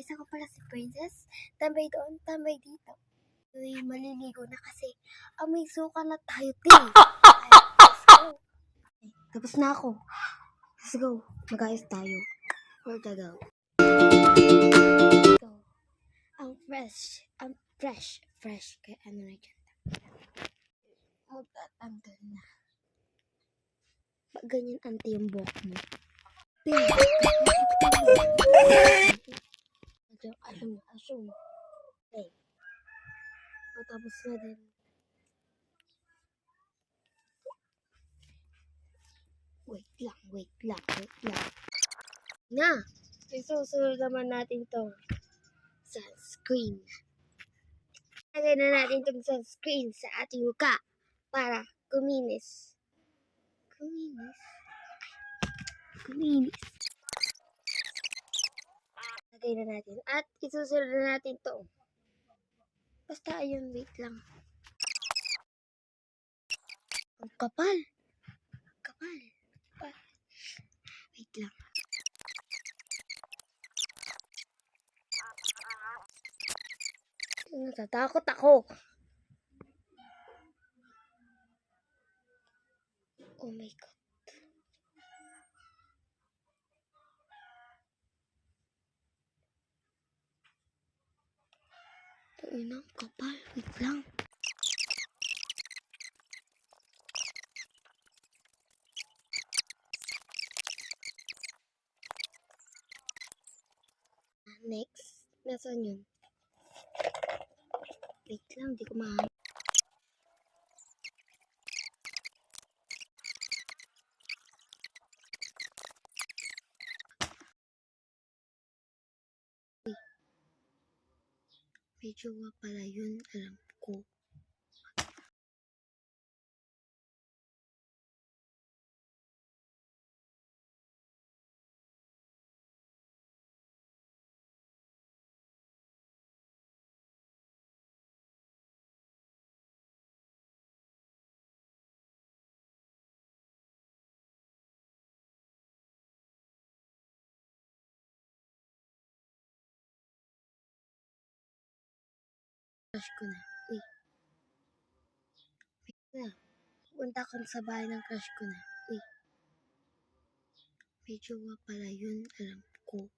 guys, ako pala si Princess. Tambay doon, tambay dito. Uy, maliligo na kasi may suka na tayo, ting. Let's go. Tapos na ako. Let's go. Mag-ayos tayo. Where to go? So, ang fresh. Kaya ano na dyan. Magtatanggal na. Pag ganyan, ante yung buhok mo. Ting. Assume. Okay. Patapos na din. Wait lang. Na! Isusunod naman natin tong sunscreen. Lagay na natin tong sunscreen sa ating mukha para kuminis. Lagay na natin. At isusunod na natin to. Basta ayun, wait lang. Ang kapal. Wait lang. Natatakot ako. Oh my God. Ang kapal. Wait lang. Next. Nasaan yun? Wait lang, di ko mahanap. Medyo pala yun, alam ko. Crush ko na. Wait na. Punta ko sa bahay ng crush ko na. Medyo pala yun, alam ko.